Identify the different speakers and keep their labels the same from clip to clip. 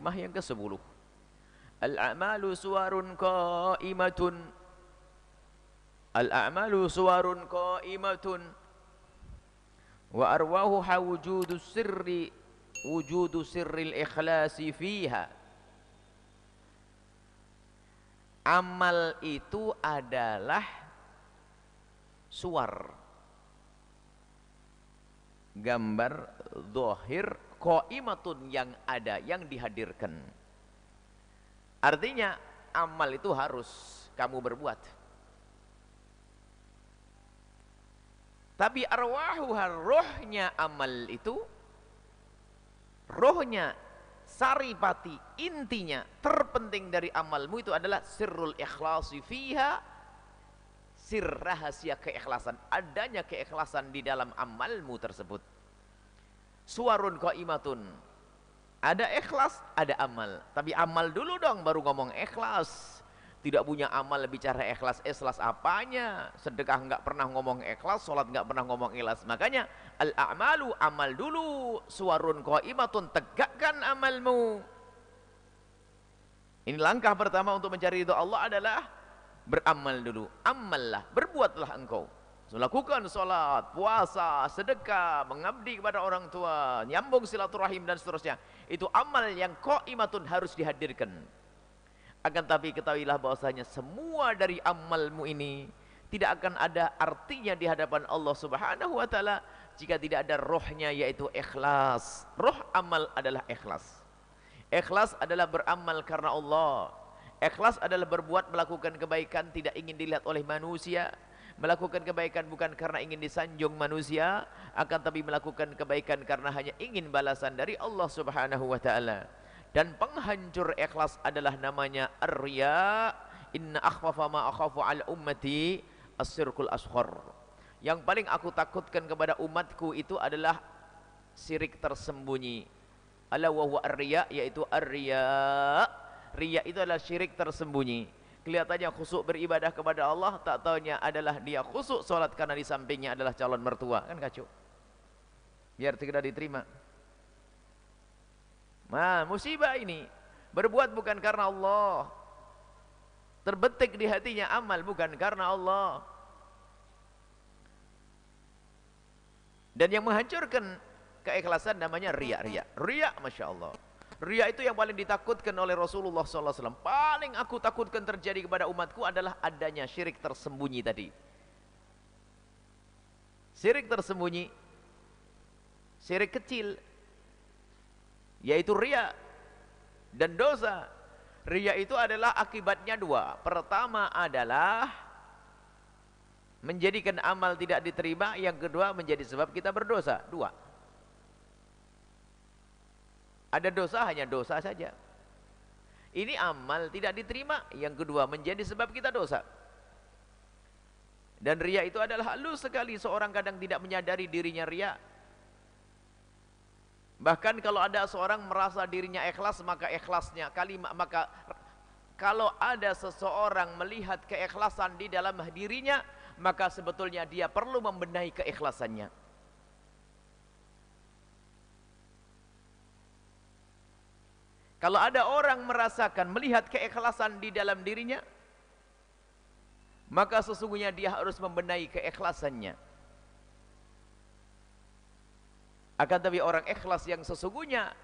Speaker 1: hikmah yang ke-10. Al-a'malu suwarun qa'imatun. Al-a'malu suwarun qa'imatun wa arwahuha wujudu sirril ikhlasi fiha. Amal itu adalah suwar, gambar zahir, qaimatun yang ada, yang dihadirkan. Artinya amal itu harus kamu berbuat. Tapi arwahuha, rohnya amal itu, rohnya, saripati, intinya, terpenting dari amalmu itu adalah sirrul ikhlasi fiha, sir rahasia keikhlasan, adanya keikhlasan di dalam amalmu tersebut. Suwarun qaimatun, ada ikhlas, ada amal. Tapi amal dulu dong baru ngomong ikhlas. Tidak punya amal bicara ikhlas, ikhlas apanya? Sedekah nggak pernah ngomong ikhlas, sholat nggak pernah ngomong ikhlas. Makanya al-a'malu, amal dulu. Suwarun qaimatun, tegakkan amalmu. Ini langkah pertama untuk mencari ridha Allah adalah beramal dulu. Amallah, berbuatlah engkau. Melakukan sholat, puasa, sedekah, mengabdi kepada orang tua, nyambung silaturahim dan seterusnya. Itu amal yang qaimatun, harus dihadirkan. Akan tapi ketahuilah bahwasanya semua dari amalmu ini tidak akan ada artinya di hadapan Allah Subhanahu wa taala jika tidak ada rohnya, yaitu ikhlas. Roh amal adalah ikhlas. Ikhlas adalah beramal karena Allah. Ikhlas adalah berbuat, melakukan kebaikan tidak ingin dilihat oleh manusia. Melakukan kebaikan bukan karena ingin disanjung manusia, akan tapi melakukan kebaikan karena hanya ingin balasan dari Allah Subhanahu wa taala. Dan penghancur ikhlas adalah namanya ar-riya. Inna akhwafa ma akhafu ala ummati as-sirkul asghar. Yang paling aku takutkan kepada umatku itu adalah syirik tersembunyi. Ala wa huwa ar-riya, yaitu ar-riya. Riya itu adalah syirik tersembunyi. Kelihatannya khusuk beribadah kepada Allah, tak taunya adalah dia khusuk salat karena di sampingnya adalah calon mertua. Kan kacau. Biar tidak diterima. Nah, musibah ini. Berbuat bukan karena Allah, terbetik di hatinya amal bukan karena Allah. Dan yang menghancurkan keikhlasan namanya riya. Riya, Masya Allah. Riya itu yang paling ditakutkan oleh Rasulullah SAW. Paling aku takutkan terjadi kepada umatku adalah adanya syirik tersembunyi tadi. Syirik tersembunyi, syirik kecil, yaitu riya dan dosa. Riya itu adalah akibatnya dua. Pertama adalah menjadikan amal tidak diterima. Yang kedua menjadi sebab kita berdosa. Dua. Ada dosa, hanya dosa saja. Ini amal tidak diterima. Yang kedua menjadi sebab kita dosa. Dan riya itu adalah halus sekali. Seorang kadang tidak menyadari dirinya riya. Bahkan kalau ada seorang merasa dirinya ikhlas, maka ikhlasnya maka kalau ada seseorang melihat keikhlasan di dalam dirinya, maka sebetulnya dia perlu membenahi keikhlasannya. Kalau ada orang merasakan, melihat keikhlasan di dalam dirinya, maka sesungguhnya dia harus membenahi keikhlasannya. Akan tapi orang ikhlas yang sesungguhnya,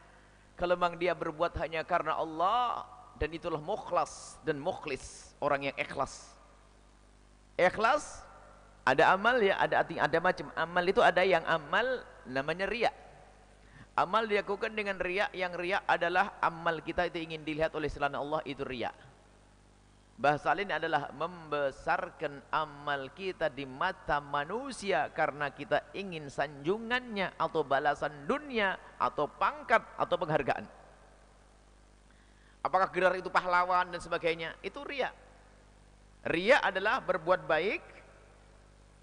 Speaker 1: kalau memang dia berbuat hanya karena Allah, dan itulah mukhlas dan mukhlis, orang yang ikhlas. Ikhlas, ada amal ya, ada macam amal itu, ada yang amal namanya riya. Amal dilakukan dengan riya, yang riya adalah amal kita itu ingin dilihat oleh selain Allah, itu riya. Bahasa lain adalah membesarkan amal kita di mata manusia karena kita ingin sanjungannya atau balasan dunia atau pangkat atau penghargaan. Apakah gelar itu pahlawan dan sebagainya? Itu riya. Riya adalah berbuat baik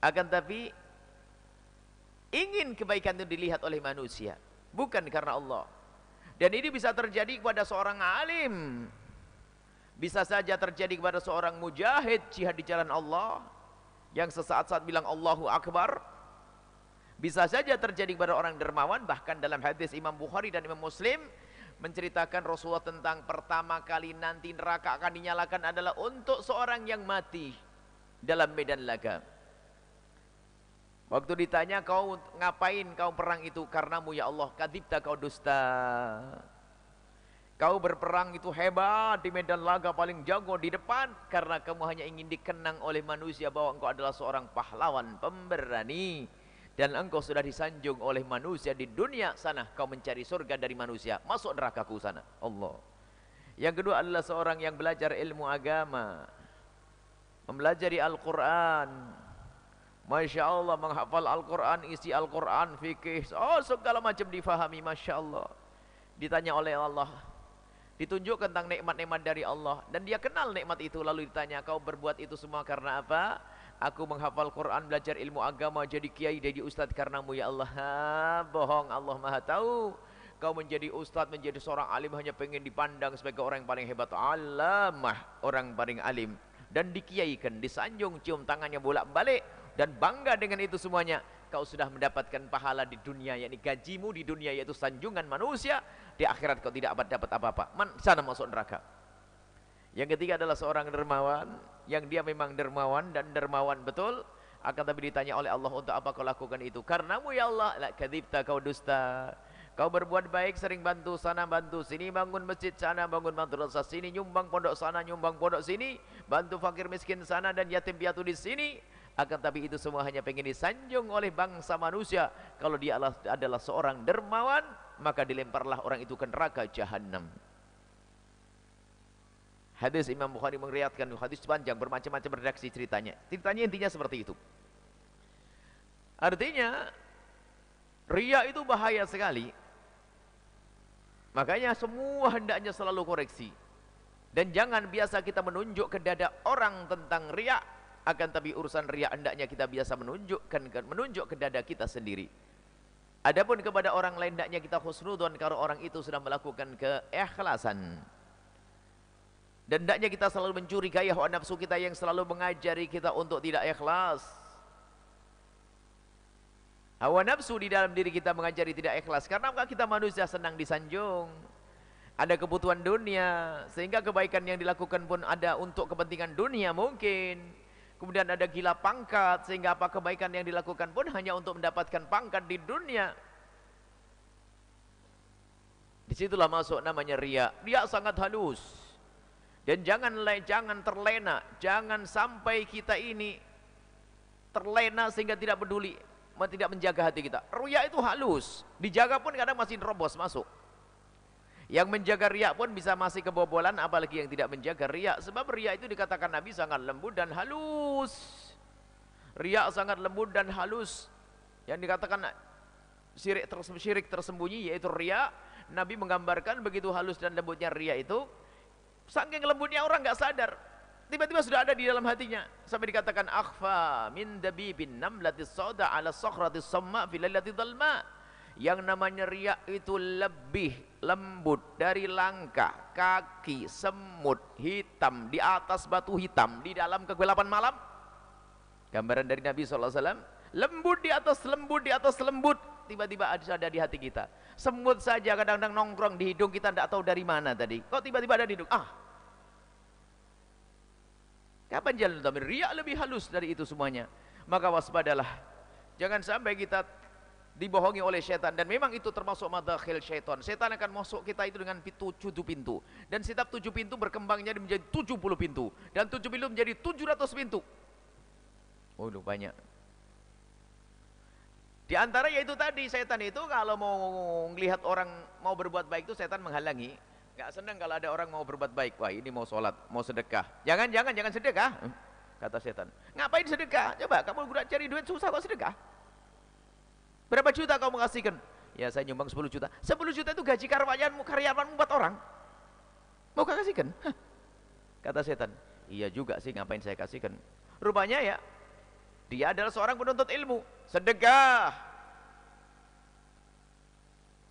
Speaker 1: akan tapi ingin kebaikan itu dilihat oleh manusia, bukan karena Allah. Dan ini bisa terjadi kepada seorang alim. Bisa saja terjadi kepada seorang mujahid jihad di jalan Allah yang sesaat-saat bilang Allahu Akbar. Bisa saja terjadi kepada orang dermawan. Bahkan dalam hadis Imam Bukhari dan Imam Muslim, menceritakan Rasulullah tentang pertama kali nanti neraka akan dinyalakan adalah untuk seorang yang mati dalam medan laga. Waktu ditanya, kau ngapain kau perang itu? Karenamu ya Allah. Kadzibta, kau dusta. Kau berperang itu hebat di medan laga paling jago di depan, karena kamu hanya ingin dikenang oleh manusia bahwa engkau adalah seorang pahlawan pemberani, dan engkau sudah disanjung oleh manusia di dunia sana. Kau mencari surga dari manusia, masuk nerakaku sana. Allah. Yang kedua adalah seorang yang belajar ilmu agama, mempelajari Al-Quran. Masya Allah, menghafal Al-Quran, isi Al-Quran, fikih, segala macam difahami. Masya Allah. Ditanya oleh Allah, ditunjuk tentang nikmat-nikmat dari Allah, dan dia kenal nikmat itu. Lalu ditanya, kau berbuat itu semua karena apa? Aku menghafal Quran, belajar ilmu agama, jadi kiai, jadi ustadz karenamu ya Allah. Bohong, Allah maha tahu. Kau menjadi ustadz, menjadi seorang alim hanya pengen dipandang sebagai orang yang paling hebat. Alamah, orang paling alim, dan dikiaikan, disanjung, cium tangannya bolak-balik, dan bangga dengan itu semuanya. Kau sudah mendapatkan pahala di dunia, yakni gajimu di dunia, yaitu sanjungan manusia. Di akhirat kau tidak dapat apa-apa, sana masuk neraka. Yang ketiga adalah seorang dermawan, yang dia memang dermawan dan dermawan betul, akan tapi ditanya oleh Allah, untuk apa kau lakukan itu? Karenamu ya Allah. La kadzibta, kau dusta. Kau berbuat baik, sering bantu sana, bantu sini, bangun masjid sana, bangun madrasah sini, nyumbang pondok sana, nyumbang pondok sini, bantu fakir miskin sana dan yatim piatu di sini. Akan tapi itu semua hanya pengen disanjung oleh bangsa manusia. Kalau dia adalah seorang dermawan, maka dilemparlah orang itu ke neraka jahanam. Hadis Imam Bukhari meriwayatkan, hadis panjang, bermacam-macam redaksi ceritanya. Ceritanya intinya seperti itu. Artinya riya itu bahaya sekali. Makanya semua hendaknya selalu koreksi. Dan jangan biasa kita menunjuk ke dada orang tentang riya. Akan tapi urusan riya hendaknya kita biasa menunjuk ke dada kita sendiri. Adapun kepada orang lain hendaknya kita husnudzon kalau orang itu sudah melakukan keikhlasan. Dan hendaknya kita selalu mencurigai hawa nafsu kita yang selalu mengajari kita untuk tidak ikhlas. Hawa nafsu di dalam diri kita mengajari tidak ikhlas. Karena kita manusia senang disanjung, ada kebutuhan dunia, sehingga kebaikan yang dilakukan pun ada untuk kepentingan dunia mungkin. Kemudian ada gila pangkat, sehingga apa kebaikan yang dilakukan pun hanya untuk mendapatkan pangkat di dunia. Disitulah masuk namanya riya. Riya sangat halus. Dan jangan terlena, jangan sampai kita ini terlena sehingga tidak peduli, tidak menjaga hati kita. Riya itu halus, dijaga pun kadang masih nerobos masuk. Yang menjaga riya pun bisa masih kebobolan, apalagi yang tidak menjaga riya. Sebab riya itu dikatakan Nabi sangat lembut dan halus. Riya sangat lembut dan halus. Yang dikatakan syirik tersembunyi yaitu riya. Nabi menggambarkan begitu halus dan lembutnya riya itu. Saking lembutnya orang nggak sadar, tiba-tiba sudah ada di dalam hatinya. Sampai dikatakan akhfa min dabibin namlatis sauda ala sakhratis samma fi lailatil dhalma. Yang namanya riya itu lebih lembut dari langkah kaki semut hitam di atas batu hitam di dalam kegelapan malam. Gambaran dari Nabi SAW, lembut di atas lembut di atas lembut, tiba-tiba ada di hati kita. Semut saja kadang-kadang nongkrong di hidung kita, tidak tahu dari mana tadi, kok tiba-tiba ada di hidung. Kapan jalan utama? Riya lebih halus dari itu semuanya. Maka waspadalah, jangan sampai kita dibohongi oleh setan. Dan memang itu termasuk madakhil syaitan. Setan akan masuk kita itu dengan 7 pintu. Dan setiap 7 pintu berkembangnya menjadi 70 pintu. Dan 7 pintu menjadi 700 pintu. Oh, banyak. Di antara yaitu tadi, setan itu kalau mau melihat orang mau berbuat baik itu setan menghalangi. Gak senang kalau ada orang mau berbuat baik. Wah, ini mau sholat, mau sedekah. Jangan sedekah, kata setan. Ngapain sedekah? Coba kamu udah cari duit susah kok sedekah. Berapa juta kau mengasihkan? Ya saya nyumbang 10 juta. 10 juta itu gaji karyawanmu 4 orang. Mau kau kasihkan? Kata setan. Iya juga sih, ngapain saya kasihkan? Rupanya ya, dia adalah seorang penuntut ilmu. Sedekah.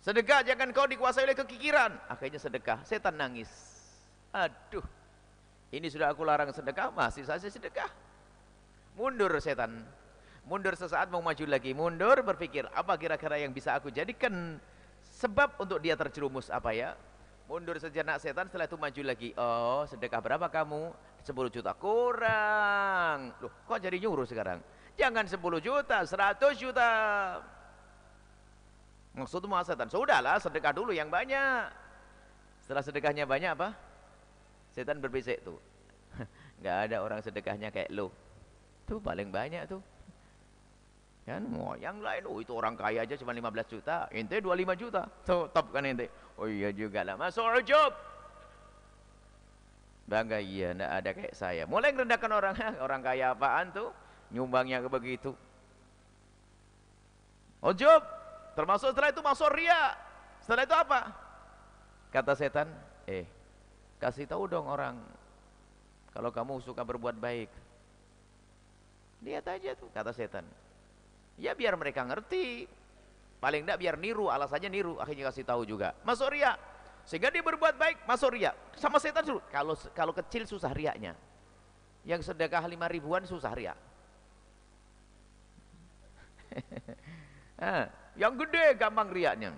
Speaker 1: Sedekah, jangan kau dikuasai oleh kekikiran. Akhirnya sedekah. Setan nangis. Aduh, ini sudah aku larang sedekah, masih saja sedekah. Mundur setan. Mundur sesaat mau maju lagi, mundur berpikir apa kira-kira yang bisa aku jadikan sebab untuk dia terjerumus apa ya? Mundur sejenak setan, setelah itu maju lagi. Oh, sedekah berapa kamu? 10 juta. Kurang. Loh, kok jadi nyuruh sekarang? Jangan 10 juta, 100 juta. Maksudmu setan? Sudahlah, sedekah dulu yang banyak. Setelah sedekahnya banyak apa? Setan berbisik tuh. Nggak ada orang sedekahnya kayak lo. Tuh paling banyak tuh. Kan yang lain, oh itu orang kaya aja cuma 15 juta, ente 25 juta. Tuh, top kan ente. Oh iya juga lah, masuk ujub. Bangga, iya, enggak ada kayak saya. Mulai merendahkan orang, orang kaya apaan tuh? Nyumbangnya begitu. Ujub. Termasuk setelah itu masuk riya. Setelah itu apa? Kata setan, kasih tahu dong orang kalau kamu suka berbuat baik. Lihat aja tuh, kata setan. Ya biar mereka ngerti, paling enggak biar niru, alasannya niru, akhirnya kasih tahu juga. Masuk riya, sehingga dia berbuat baik, masuk riya. Sama setan suruh, kalau kecil susah riyanya. Yang sedekah 5 ribuan susah riya. Yang gede gampang riyanya.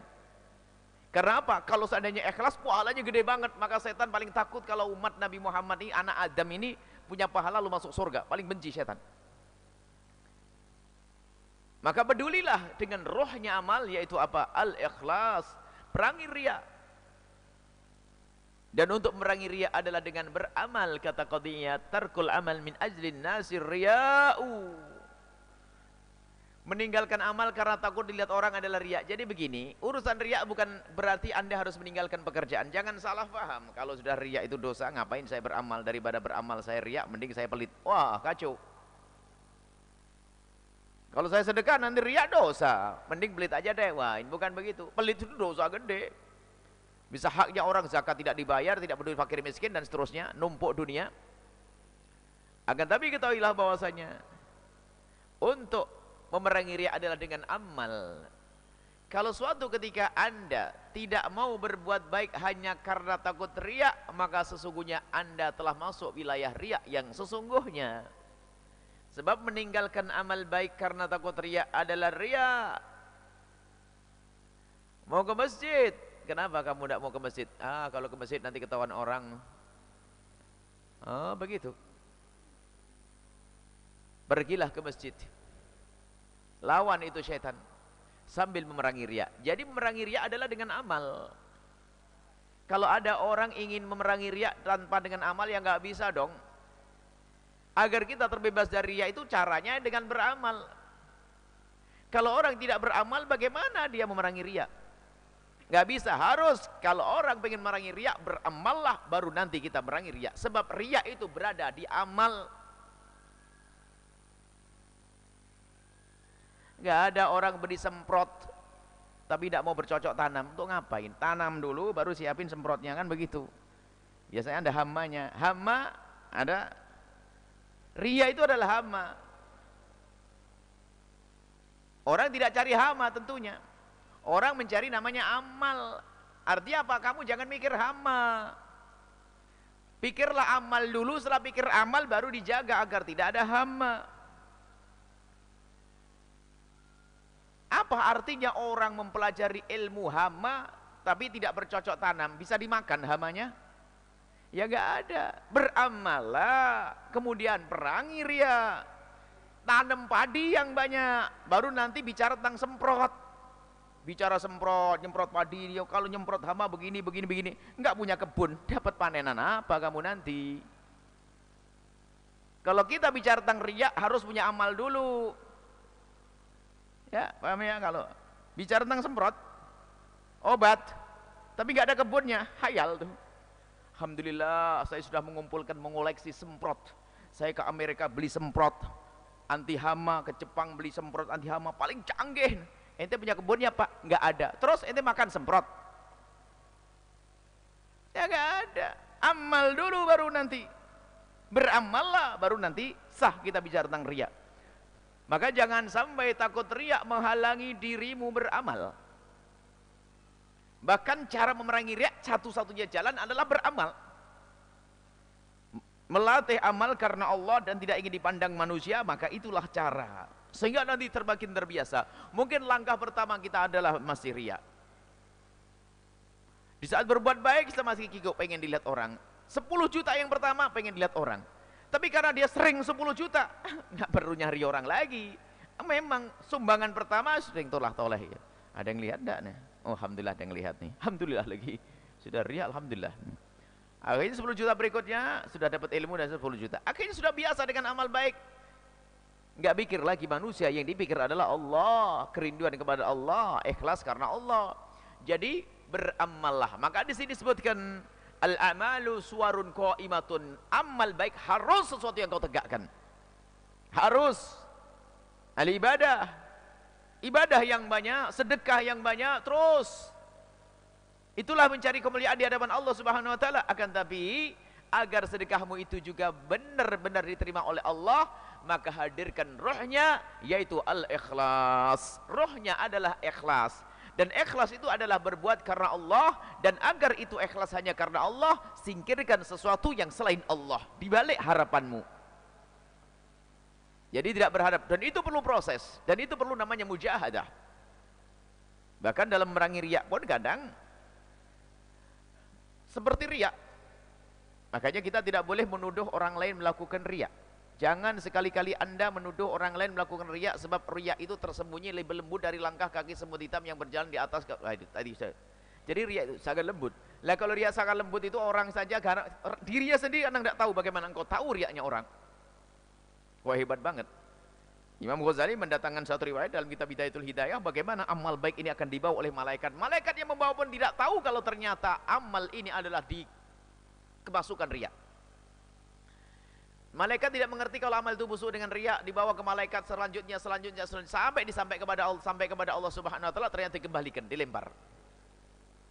Speaker 1: Karena apa? Kalau seandainya ikhlas, pahalanya gede banget. Maka setan paling takut kalau umat Nabi Muhammad ini, anak Adam ini punya pahala lu masuk surga. Paling benci setan. Maka pedulilah dengan rohnya amal, yaitu apa? Al-ikhlas. Perangi riya. Dan untuk merangi riya adalah dengan beramal. Kata qadiyah, tarkul amal min ajlin nasir riya'u. Meninggalkan amal karena takut dilihat orang adalah riya. Jadi begini, urusan riya bukan berarti Anda harus meninggalkan pekerjaan. Jangan salah paham. Kalau sudah riya itu dosa, ngapain saya beramal? Daripada beramal saya riya, mending saya pelit. Wah, kacau. Kalau saya sedekah nanti riya dosa, mending pelit aja deh. Wah, ini bukan begitu. Pelit itu dosa gede. Bisa haknya orang zakat tidak dibayar, tidak peduli fakir miskin dan seterusnya, numpuk dunia. Akan tapi ketahuilah bahwasanya untuk memerangi riya adalah dengan amal. Kalau suatu ketika Anda tidak mau berbuat baik hanya karena takut riya, maka sesungguhnya Anda telah masuk wilayah riya yang sesungguhnya. Sebab meninggalkan amal baik karena takut riya adalah riya. Mau ke masjid, kenapa kamu tidak mau ke masjid? Kalau ke masjid nanti ketahuan orang. Oh begitu. Pergilah ke masjid. Lawan itu syaitan sambil memerangi riya. Jadi memerangi riya adalah dengan amal. Kalau ada orang ingin memerangi riya tanpa dengan amal, ya nggak bisa dong. Agar kita terbebas dari riya itu caranya dengan beramal. Kalau orang tidak beramal, bagaimana dia memerangi riya? Nggak bisa, harus kalau orang pengen memerangi riya, beramallah baru nanti kita memerangi riya. Sebab riya itu berada di amal. Nggak ada orang beli semprot tapi tidak mau bercocok tanam. Untuk ngapain? Tanam dulu baru siapin semprotnya, kan begitu. Biasanya ada hamanya. Hama ada, riya itu adalah hama. Orang tidak cari hama tentunya. Orang mencari namanya amal. Artinya apa? Kamu jangan mikir hama. Pikirlah amal dulu, setelah pikir amal baru dijaga agar tidak ada hama. Apa artinya orang mempelajari ilmu hama tapi tidak bercocok tanam? Bisa dimakan hamanya? Ya gak ada. Beramallah, kemudian perangi riya, tanam padi yang banyak, baru nanti bicara tentang semprot. Bicara semprot, nyemprot padi, kalau nyemprot hama begini, nggak punya kebun, dapat panenan apa kamu nanti? Kalau kita bicara tentang riya harus punya amal dulu. Ya, paham ya? Kalau bicara tentang semprot, obat, tapi nggak ada kebunnya, hayal tuh. Alhamdulillah, saya sudah mengoleksi semprot. Saya ke Amerika beli semprot anti hama, ke Jepang beli semprot anti hama paling canggih. Ente punya kebunnya Pak? Nggak ada. Terus ente makan semprot? Ya nggak ada. Amal dulu baru nanti. Beramallah baru nanti sah kita bicara tentang riya. Maka jangan sampai takut riya menghalangi dirimu beramal. Bahkan cara memerangi riya satu-satunya jalan adalah beramal. Melatih amal karena Allah dan tidak ingin dipandang manusia, maka itulah cara. Sehingga nanti termakin terbiasa. Mungkin langkah pertama kita adalah masih riya. Di saat berbuat baik kita masih kikuk pengen dilihat orang. 10 juta yang pertama pengen dilihat orang. Tapi karena dia sering 10 juta, nggak perlu nyari orang lagi. Memang sumbangan pertama sering tolah-toleh ya. Ada yang lihat enggak nih? Oh, alhamdulillah ada yang lihat nih. Alhamdulillah lagi. Sudah ria, alhamdulillah. Akhirnya 10 juta berikutnya sudah dapat ilmu dan 10 juta. Akhirnya sudah biasa dengan amal baik. Enggak pikir lagi manusia, yang dipikir adalah Allah, kerinduan kepada Allah, ikhlas karena Allah. Jadi beramallah. Maka di sini disebutkan al-amalu suwarun qaimatun. Amal baik harus sesuatu yang kau tegakkan. Harus. Al-ibadah. Ibadah yang banyak, sedekah yang banyak, terus. Itulah mencari kemuliaan di hadapan Allah Subhanahu wa taala. Akan tapi agar sedekahmu itu juga benar-benar diterima oleh Allah, maka hadirkan rohnya, yaitu al-ikhlas. Rohnya adalah ikhlas. Dan ikhlas itu adalah berbuat karena Allah, dan agar itu ikhlas hanya karena Allah, singkirkan sesuatu yang selain Allah di balik harapanmu. Jadi tidak berharap, dan itu perlu proses, dan itu perlu namanya mujahadah. Bahkan dalam merangi riak pun kadang seperti riak. Makanya kita tidak boleh menuduh orang lain melakukan riak. Jangan sekali-kali Anda menuduh orang lain melakukan riak, sebab riak itu tersembunyi lebih lembut dari langkah kaki semut hitam yang berjalan di atas. Jadi riak itu sangat lembut. Lah kalau riak sangat lembut itu orang saja, karena dirinya sendiri Anda tidak tahu, bagaimana engkau tahu riaknya orang. Wah, hebat banget. Imam Ghazali mendatangkan satu riwayat dalam kitab Bidayatul Hidayah, bagaimana amal baik ini akan dibawa oleh malaikat. Malaikat yang membawa pun tidak tahu kalau ternyata amal ini adalah kemasukan riak. Malaikat tidak mengerti kalau amal itu busuk dengan riak, dibawa ke malaikat selanjutnya sampai kepada Allah Subhanahu wa taala, ternyata dikembalikan, dilempar.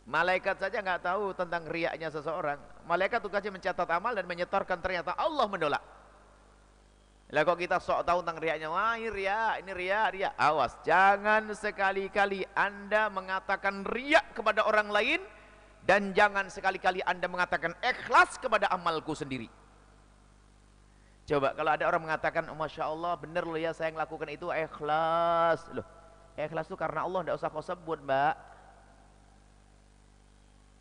Speaker 1: Malaikat saja nggak tahu tentang riaknya seseorang. Malaikat tugasnya mencatat amal dan menyetorkan, ternyata Allah menolak. Lah kok kita sok tahu tentang riaknya? Wah, ini riak. Awas, jangan sekali-kali Anda mengatakan riak kepada orang lain, dan jangan sekali-kali Anda mengatakan ikhlas kepada amalku sendiri. Coba kalau ada orang mengatakan, oh, Masya Allah benar loh ya saya melakukan itu, ikhlas. Loh, ikhlas itu karena Allah, tidak usah kau sebut, Mbak.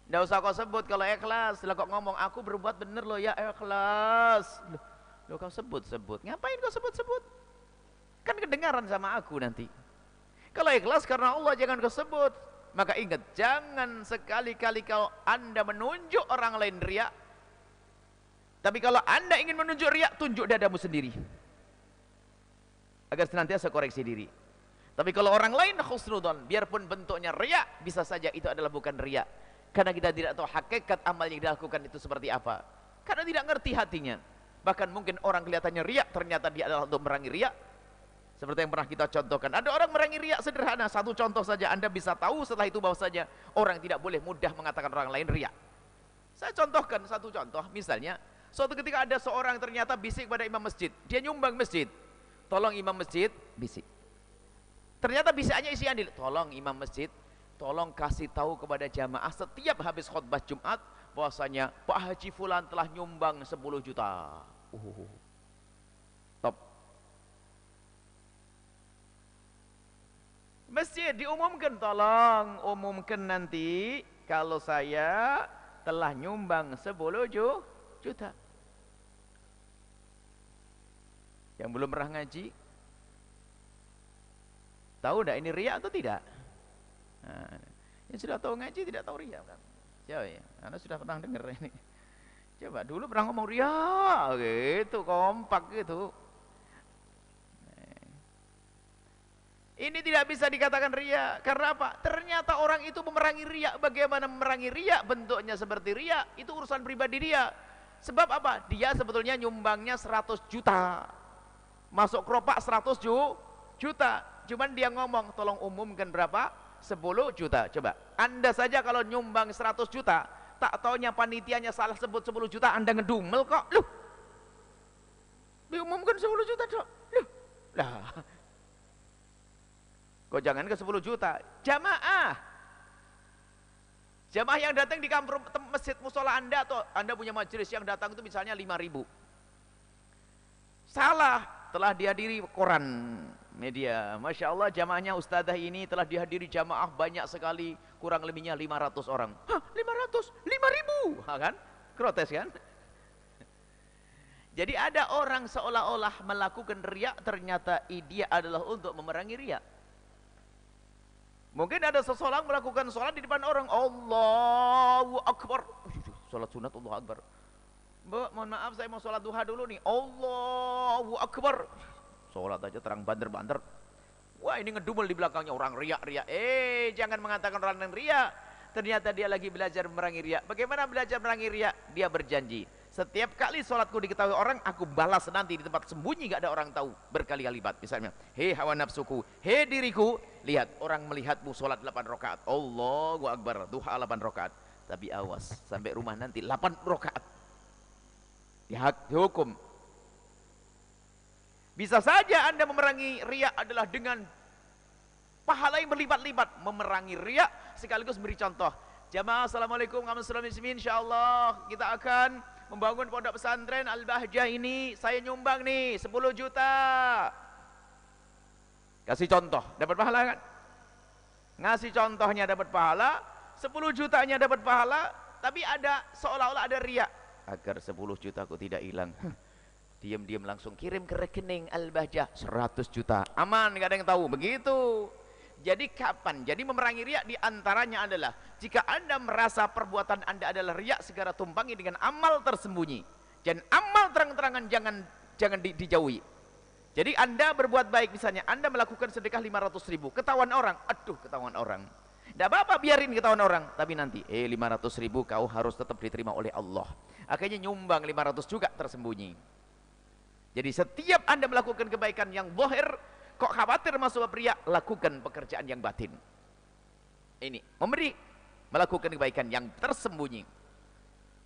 Speaker 1: Tidak usah kau sebut kalau ikhlas. Lah kok ngomong aku berbuat benar loh ya, ikhlas. Loh kau sebut-sebut, ngapain kau sebut-sebut? Kan kedengaran sama aku nanti. Kalau ikhlas karena Allah jangan kau sebut. Maka ingat, jangan sekali-kali kalau Anda menunjuk orang lain riak. Tapi kalau Anda ingin menunjuk riak, tunjuk dadamu sendiri, agar senantiasa koreksi diri. Tapi kalau orang lain khusnudon, biarpun bentuknya riak, bisa saja itu adalah bukan riak. Karena kita tidak tahu hakikat amal yang dilakukan itu seperti apa. Karena tidak ngerti hatinya. Bahkan mungkin orang kelihatannya riak, ternyata dia adalah untuk merangi riak. Seperti yang pernah kita contohkan, ada orang merangi riak sederhana. Satu contoh saja Anda bisa tahu setelah itu bahwasanya orang tidak boleh mudah mengatakan orang lain riak. Saya contohkan satu contoh, misalnya suatu ketika ada seorang ternyata bisik pada imam masjid, dia nyumbang masjid, tolong imam masjid bisik. Ternyata bisikannya isinya, tolong imam masjid, tolong kasih tahu kepada jamaah setiap habis khutbah Jumat bahwasanya Pak Haji Fulan telah nyumbang 10 juta. Top. Masjid diumumkan, tolong umumkan nanti kalau saya telah nyumbang 10 juta. Yang belum pernah ngaji, tahu enggak ini riya atau tidak? Nah, yang sudah tahu ngaji tidak tahu riya kan? Coba ya, Anda sudah pernah dengar ini. Coba dulu pernah ngomong riya gitu, kompak gitu. Ini tidak bisa dikatakan riya. Karena apa? Ternyata orang itu memerangi riya. Bagaimana memerangi riya? Bentuknya seperti riya, itu urusan pribadi dia. Sebab apa? Dia sebetulnya nyumbangnya 100 juta. Masuk keropak 100 juta. Cuman dia ngomong, tolong umumkan berapa? 10 juta. Coba, Anda saja kalau nyumbang 100 juta, tak taunya panitianya salah sebut 10 juta, Anda ngedumel kok. Loh, diumumkan 10 juta dok. Loh, lah, kok jangan ke 10 juta. Jamaah yang datang di kampung masjid musola Anda, atau Anda punya majelis yang datang itu misalnya 5.000. Salah, telah dihadiri koran Media, Masya Allah jamaahnya ustadzah ini telah dihadiri jamaah banyak sekali, kurang lebihnya 500 orang. Hah, 500? 5.000? Ha, kan? Protes kan? Jadi ada orang seolah-olah melakukan riak, ternyata dia adalah untuk memerangi riak. Mungkin ada seseorang melakukan sholat di depan orang, Allahu Akbar. Sholat sunat Allahu Akbar. Mbak, mohon maaf saya mau sholat duha dulu nih. Allahu Akbar. Sholat aja terang banter-banter. Wah, ini ngedumel di belakangnya orang riak-riak. Jangan mengatakan orang yang riak. Ternyata dia lagi belajar memerangi riak. Bagaimana belajar memerangi riak? Dia berjanji, setiap kali sholatku diketahui orang, aku balas nanti di tempat sembunyi gak ada orang tahu, berkali-kali lipat. Misalnya, hei hawa nafsuku, hei diriku, lihat orang melihatmu sholat 8 rakaat. Allahu Akbar, duha 8 rakaat. Tapi awas, sampai rumah nanti 8 rakaat. Dihukum. Bisa saja Anda memerangi riak adalah dengan pahala yang berlipat-lipat. Memerangi riak sekaligus beri contoh. Jamaah, assalamualaikum warahmatullahi wabarakatuh. Insyaallah kita akan membangun pondok pesantren Al-Bahjah ini. Saya nyumbang nih 10 juta. Kasih contoh, dapat pahala kan? Ngasih contohnya dapat pahala, 10 jutanya dapat pahala, tapi ada seolah-olah ada riak. Agar 10 juta aku tidak hilang. Diam-diam langsung kirim ke rekening Al-Bahjah 100 juta. Aman, gak ada yang tahu. Begitu. Jadi kapan? Jadi memerangi riak diantaranya adalah jika Anda merasa perbuatan Anda adalah riak, segera tumpangi dengan amal tersembunyi. Dan amal terang-terangan jangan dijauhi. Jadi Anda berbuat baik, misalnya Anda melakukan sedekah 500.000, ketahuan orang, aduh ketahuan orang. Tidak apa-apa, biarin ketahuan orang, tapi nanti 500.000 kau harus tetap diterima oleh Allah. Akhirnya nyumbang 500 juga tersembunyi. Jadi setiap Anda melakukan kebaikan yang zahir, kok khawatir masuk bab riya, lakukan pekerjaan yang batin. Ini memberi, melakukan kebaikan yang tersembunyi.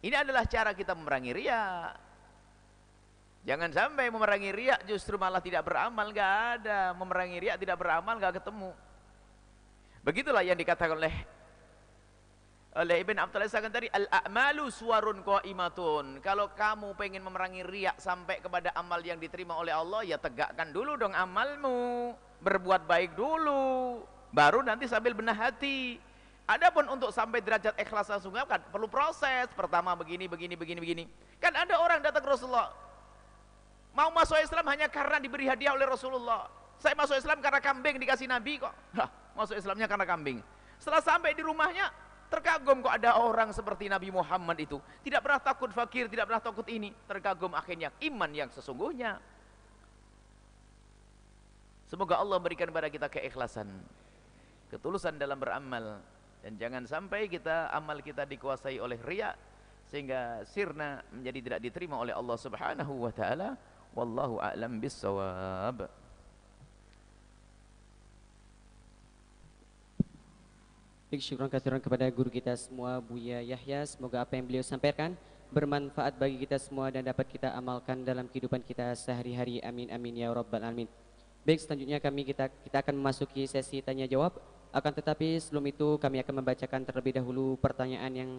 Speaker 1: Ini adalah cara kita memerangi riya. Jangan sampai memerangi riya justru malah tidak beramal. Gak ada memerangi riya tidak beramal, gak ketemu. Begitulah yang dikatakan oleh Ibn Abdullah Sakan tadi, al-a'malu suwarun qaimatun. Kalau kamu pengen memerangi riak sampai kepada amal yang diterima oleh Allah, ya tegakkan dulu dong amalmu, berbuat baik dulu, baru nanti sambil benah hati. Adapun untuk sampai derajat ikhlas langsung kan perlu proses. Pertama begini. Kan ada orang datang ke Rasulullah, mau masuk Islam hanya karena diberi hadiah oleh Rasulullah. Saya masuk Islam karena kambing dikasih Nabi kok. Masuk Islamnya karena kambing. Setelah sampai di rumahnya, terkagum kok ada orang seperti Nabi Muhammad itu, tidak pernah takut fakir, tidak pernah takut ini. Terkagum akhirnya iman yang sesungguhnya. Semoga Allah berikan kepada kita keikhlasan, ketulusan dalam beramal, dan jangan sampai amal kita dikuasai oleh riya sehingga sirna menjadi tidak diterima oleh Allah Subhanahu wa taala. Wallahu a'lam bissawab.
Speaker 2: Baik, syukur kasiran kepada guru kita semua, Buya Yahya. Semoga apa yang beliau sampaikan bermanfaat bagi kita semua dan dapat kita amalkan dalam kehidupan kita sehari-hari. Amin amin ya rabbal alamin. Baik, selanjutnya kita akan memasuki sesi tanya jawab. Akan tetapi sebelum itu kami akan membacakan terlebih dahulu pertanyaan yang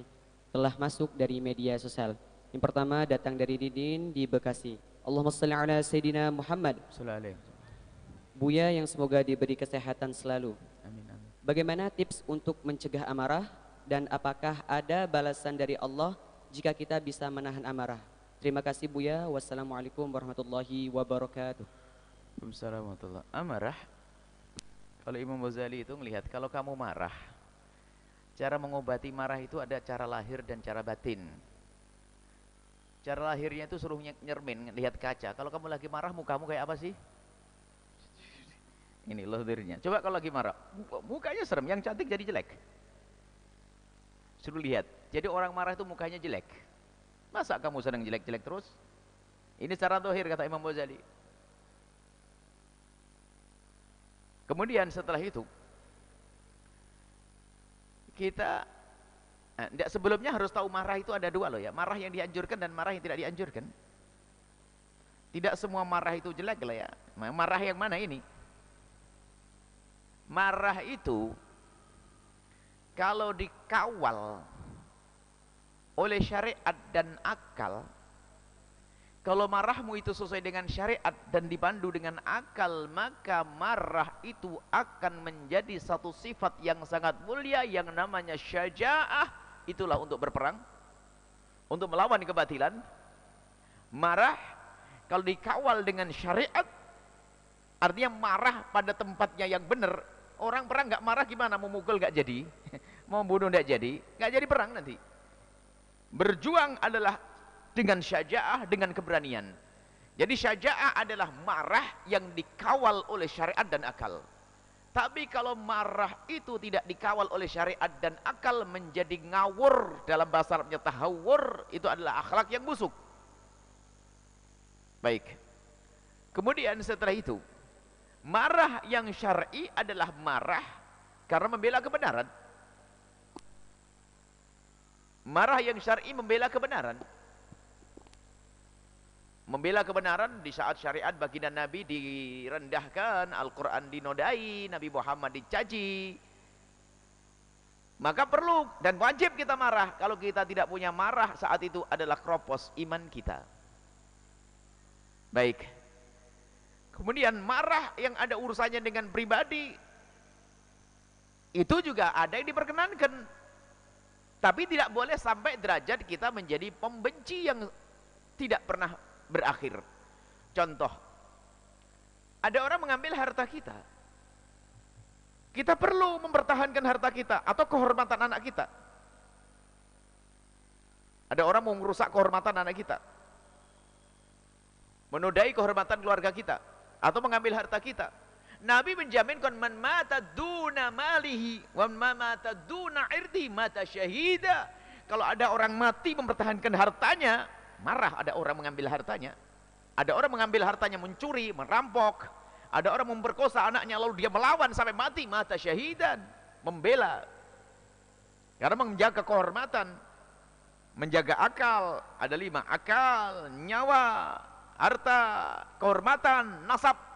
Speaker 2: telah masuk dari media sosial. Yang pertama datang dari Didin di Bekasi. Allahumma shalli ala Sayyidina Muhammad. Buya yang semoga diberi kesehatan selalu.
Speaker 1: Amin, amin.
Speaker 2: Bagaimana tips untuk mencegah amarah dan apakah ada balasan dari Allah jika kita bisa menahan amarah? Terima kasih Buya. Wassalamualaikum warahmatullahi wabarakatuh.
Speaker 1: Waalaikumsalam warahmatullahi wabarakatuh. Amarah, kalau Imam Ghazali itu melihat kalau kamu marah, cara mengobati marah itu ada cara lahir dan cara batin. Cara lahirnya itu suruh nyermin, lihat kaca. Kalau kamu lagi marah, mukamu kayak apa sih? Ini lahirnya. Coba kalau lagi marah, mukanya serem, yang cantik jadi jelek. Suruh lihat. Jadi orang marah itu mukanya jelek. Masa kamu sedang jelek-jelek terus? Ini cara lahir kata Imam Ghazali. Kemudian setelah itu kita sebelumnya harus tahu marah itu ada dua loh ya. Marah yang dianjurkan dan marah yang tidak dianjurkan. Tidak semua marah itu jelek lah ya. Marah yang mana ini? Marah itu kalau dikawal oleh syariat dan akal, Kalau marahmu itu sesuai dengan syariat dan dipandu dengan akal, maka marah itu akan menjadi satu sifat yang sangat mulia yang namanya syaja'ah. Itulah untuk berperang, untuk melawan kebatilan. Marah kalau dikawal dengan syariat, artinya marah pada tempatnya yang benar. Orang perang nggak marah gimana? Mau mukul nggak jadi, mau bunuh nggak jadi, nggak jadi perang nanti. Berjuang adalah dengan syaja'ah, dengan keberanian. Jadi syaja'ah adalah marah yang dikawal oleh syariat dan akal. Tapi kalau marah itu tidak dikawal oleh syariat dan akal, menjadi ngawur, dalam bahasa Arabnya tahawur, itu adalah akhlak yang busuk. Baik. Kemudian setelah itu, marah yang syar'i adalah marah karena membela kebenaran. Marah yang syar'i membela kebenaran. Membela kebenaran di saat syariat baginda Nabi direndahkan, Al-Quran dinodai, Nabi Muhammad dicaci, maka perlu dan wajib kita marah. Kalau kita tidak punya marah saat itu, adalah kropos iman kita. Baik. Kemudian marah yang ada urusannya dengan pribadi, itu juga ada yang diperkenankan, tapi tidak boleh sampai derajat kita menjadi pembenci yang tidak pernah berakhir. Contoh, ada orang mengambil harta kita, kita perlu mempertahankan harta kita atau kehormatan anak kita. Ada orang mau merusak kehormatan anak kita, menodai kehormatan keluarga kita, atau mengambil harta kita. Nabi menjaminkan, man mata duna malihi wa man mata duna irdi mata syahida. Kalau ada orang mati mempertahankan hartanya, marah ada orang mengambil hartanya. Ada orang mengambil hartanya, mencuri, merampok. Ada orang memperkosa anaknya lalu dia melawan sampai mati, mata syahidan, membela. Karena menjaga kehormatan, menjaga akal. Ada 5, akal, nyawa, harta, kehormatan, nasab.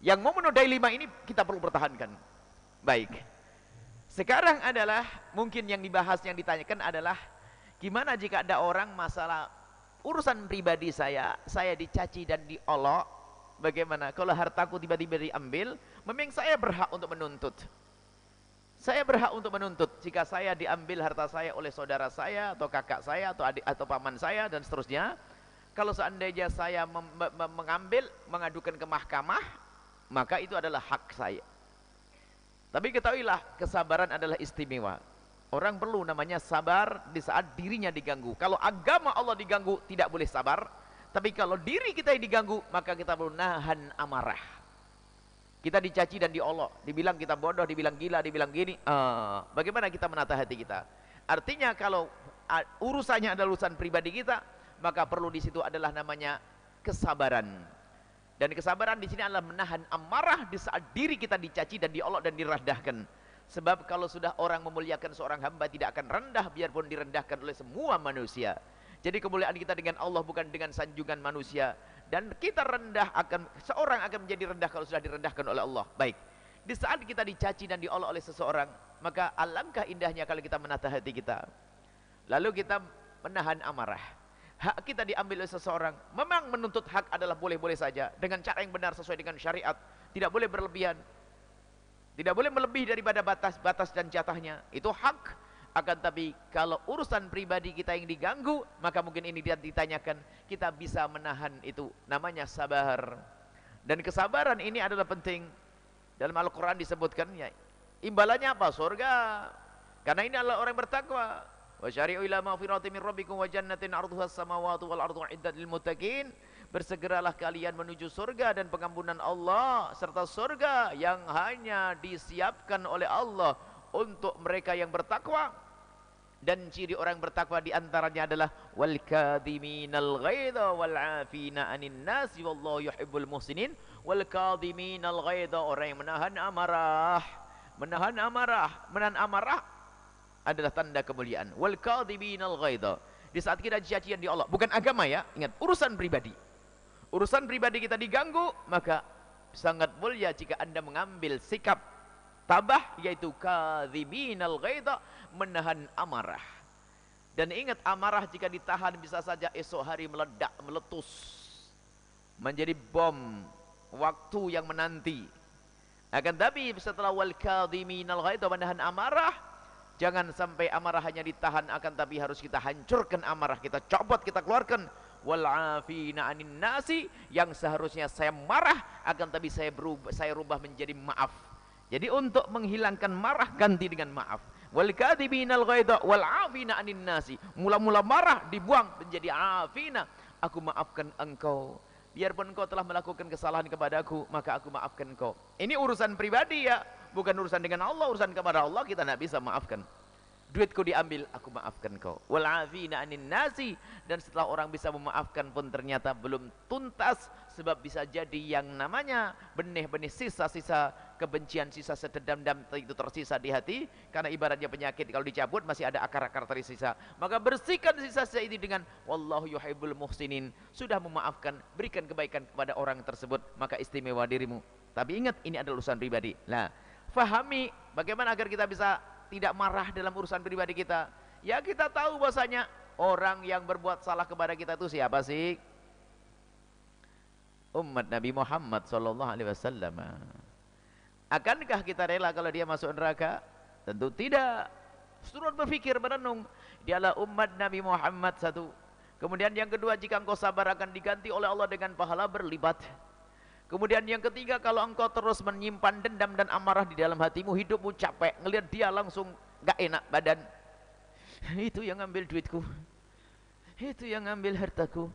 Speaker 1: Yang mau menodai 5 ini kita perlu pertahankan. Baik. Sekarang adalah mungkin yang dibahas, yang ditanyakan adalah, gimana jika ada orang masalah urusan pribadi saya dicaci dan diolok, bagaimana kalau hartaku tiba-tiba diambil? Memang saya berhak untuk menuntut. Saya berhak untuk menuntut jika saya diambil harta saya oleh saudara saya atau kakak saya atau adik atau paman saya dan seterusnya. Kalau seandainya saya mengambil, mengadukan ke mahkamah, maka itu adalah hak saya. Tapi ketahuilah, kesabaran adalah istimewa. Orang perlu namanya sabar di saat dirinya diganggu. Kalau agama Allah diganggu, tidak boleh sabar. Tapi kalau diri kita yang diganggu, maka kita perlu nahan amarah. Kita dicaci dan diolok, dibilang kita bodoh, dibilang gila, dibilang gini. Bagaimana kita menata hati kita? Artinya kalau urusannya adalah urusan pribadi kita, maka perlu di situ adalah namanya kesabaran. Dan kesabaran di sini adalah menahan amarah di saat diri kita dicaci dan diolok dan direndahkan. Sebab kalau sudah orang memuliakan seorang hamba, tidak akan rendah biarpun direndahkan oleh semua manusia. Jadi kemuliaan kita dengan Allah bukan dengan sanjungan manusia. Dan kita rendah seorang akan menjadi rendah kalau sudah direndahkan oleh Allah. Baik. Di saat kita dicaci dan diolok oleh seseorang, maka alangkah indahnya kalau kita menata hati kita. Lalu kita menahan amarah. Hak kita diambil oleh seseorang. Memang menuntut hak adalah boleh-boleh saja, dengan cara yang benar sesuai dengan syariat. Tidak boleh berlebihan. Tidak boleh melebihi daripada batas-batas dan jatahnya. Itu hak. Akan tapi kalau urusan pribadi kita yang diganggu, maka mungkin ini ditanyakan, kita bisa menahan itu. Namanya sabar. Dan kesabaran ini adalah penting. Dalam Al-Quran disebutkan, ya, imbalannya apa? Surga. Karena ini adalah orang bertakwa. Wa syari'u ila maghfiratin min rabbikum wa jannatin 'arduhas samawati wal ardu 'iddat lil muttaqin. Bersegeralah kalian menuju surga dan pengampunan Allah, serta surga yang hanya disiapkan oleh Allah untuk mereka yang bertakwa. Dan ciri orang bertakwa diantaranya adalah wal kadhiminal ghaidha wal 'afina 'anil nasi wallahu yuhibbul muhsinin. Wal kadhiminal ghaidha, orang yang menahan amarah. Menahan amarah adalah tanda kemuliaan. Wal kadhiminal ghaidha, di saat kita dicacian di Allah, bukan agama ya, ingat, urusan pribadi. Urusan pribadi kita diganggu, maka sangat mulia jika Anda mengambil sikap tabah, yaitu kadhiminal ghaidha, menahan amarah. Dan ingat, amarah jika ditahan bisa saja esok hari meledak, meletus, menjadi bom waktu yang menanti. Akan tapi setelah wal kadhiminal ghaidha, menahan amarah, jangan sampai amarah hanya ditahan, akan tapi harus kita hancurkan amarah, kita copot, kita keluarkan. Wal afina anin nasi, yang seharusnya saya marah, akan tapi saya rubah menjadi maaf. Jadi untuk menghilangkan marah, ganti dengan maaf. Wal kadhiminal ghaidha wal afina anin nasi. Mula-mula marah dibuang menjadi afina, aku maafkan engkau. Biarpun engkau telah melakukan kesalahan kepadaku, maka aku maafkan engkau. Ini urusan pribadi ya, bukan urusan dengan Allah. Urusan kepada Allah kita tidak bisa maafkan. Duitku diambil, aku maafkan kau. Wal afina anin nasi. Dan setelah orang bisa memaafkan pun ternyata belum tuntas, sebab bisa jadi yang namanya benih-benih sisa-sisa kebencian, sisa sedendam itu tersisa di hati. Karena ibaratnya penyakit, kalau dicabut masih ada akar-akar tersisa. Maka bersihkan sisa-sisa ini dengan wallahu yuhibbul muhsinin. Sudah memaafkan, berikan kebaikan kepada orang tersebut, maka istimewa dirimu. Tapi ingat, ini adalah urusan pribadi. Nah, fahami bagaimana agar kita bisa tidak marah dalam urusan pribadi kita. Ya, kita tahu bahasanya orang yang berbuat salah kepada kita itu siapa sih? Umat Nabi Muhammad SAW. Akankah kita rela kalau dia masuk neraka? Tentu tidak. Turun berpikir, berenung. Dialah umat Nabi Muhammad satu. Kemudian yang kedua, jika engkau sabar akan diganti oleh Allah dengan pahala berlipat. Kemudian yang ketiga, kalau engkau terus menyimpan dendam dan amarah di dalam hatimu, hidupmu capek, ngelihat dia langsung gak enak badan. Itu yang ngambil duitku, itu yang ngambil hartaku,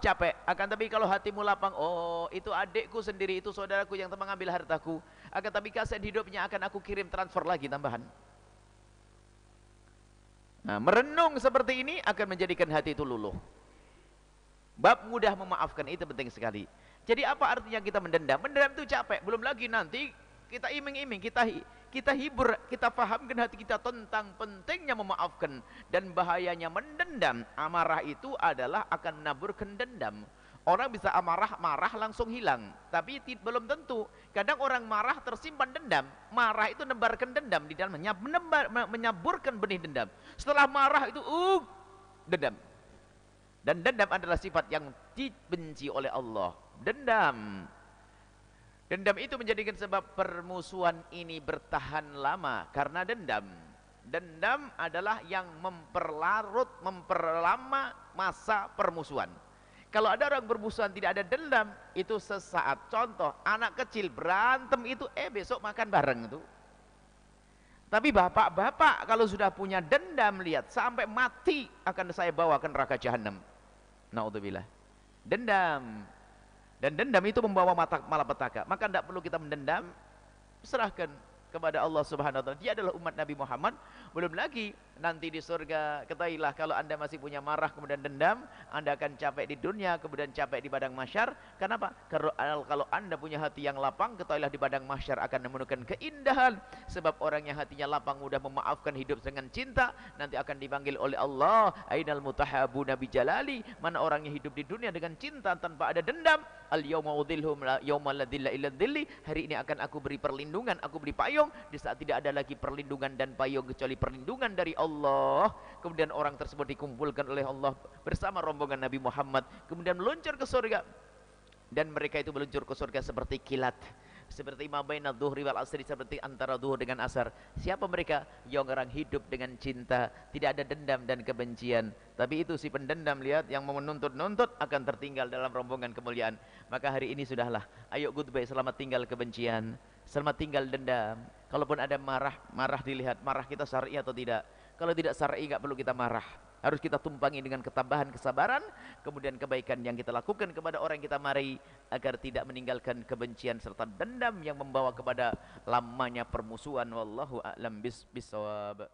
Speaker 1: capek. Akan tapi kalau hatimu lapang, oh itu adikku sendiri, itu saudaraku yang telah mengambil hartaku, akan tapi kaset hidupnya akan aku kirim transfer lagi tambahan. Nah, merenung seperti ini akan menjadikan hati itu luluh. Bab mudah memaafkan itu penting sekali. Jadi apa artinya kita mendendam? Mendendam itu capek, belum lagi nanti kita iming-iming, kita hibur, kita fahamkan hati kita tentang pentingnya memaafkan dan bahayanya mendendam. Amarah itu adalah akan menaburkan dendam. Orang bisa amarah, marah langsung hilang, tapi belum tentu. Kadang orang marah tersimpan dendam. Marah itu menebarkan dendam di dalam, menyaburkan benih dendam. Setelah marah itu dendam. Dan dendam adalah sifat yang dibenci oleh Allah. Dendam itu menjadikan sebab permusuhan ini bertahan lama karena dendam. Dendam adalah yang memperlama masa permusuhan. Kalau ada orang bermusuhan tidak ada dendam, itu sesaat. Contoh, anak kecil berantem itu besok makan bareng itu. Tapi bapak-bapak kalau sudah punya dendam, lihat sampai mati akan saya bawa ke neraka jahanam. Naudzubillah. Dendam. Dan dendam itu membawa malapetaka. Maka tidak perlu kita mendendam, serahkan kepada Allah Subhanahu wa taala. Dia adalah umat Nabi Muhammad. Belum lagi nanti di surga, ketahuilah kalau Anda masih punya marah kemudian dendam, Anda akan capek di dunia, kemudian capek di padang mahsyar. Kenapa? Karena kalau Anda punya hati yang lapang, ketahuilah di padang mahsyar akan menemukan keindahan. Sebab orang yang hatinya lapang mudah memaafkan, hidup dengan cinta, nanti akan dipanggil oleh Allah, ainal mutahabuna bi jalali, mana orang yang hidup di dunia dengan cinta tanpa ada dendam. Al yauma udhilhum yauma la dhilla illa dhilli, hari ini akan aku beri perlindungan, aku beri payung di saat tidak ada lagi perlindungan dan payung kecuali perlindungan dari Allah. Kemudian orang tersebut dikumpulkan oleh Allah bersama rombongan Nabi Muhammad, kemudian meluncur ke surga. Dan mereka itu meluncur ke surga seperti kilat, seperti ma baina dhuhri wal asri, seperti antara zuhur dengan asar. Siapa mereka? Yang orang hidup dengan cinta, tidak ada dendam dan kebencian. Tapi itu si pendendam, lihat, yang mau menuntut-nuntut akan tertinggal dalam rombongan kemuliaan. Maka hari ini sudahlah, ayo goodbye, selamat tinggal kebencian, selamat tinggal dendam. Kalaupun ada marah dilihat marah kita syar'i atau tidak. Kalau tidak syar'i nggak perlu kita marah. Harus kita tumpangi dengan ketambahan kesabaran, kemudian kebaikan yang kita lakukan kepada orang yang kita marahi, agar tidak meninggalkan kebencian serta dendam yang membawa kepada lamanya permusuhan. Wallahu a'lam bissawab.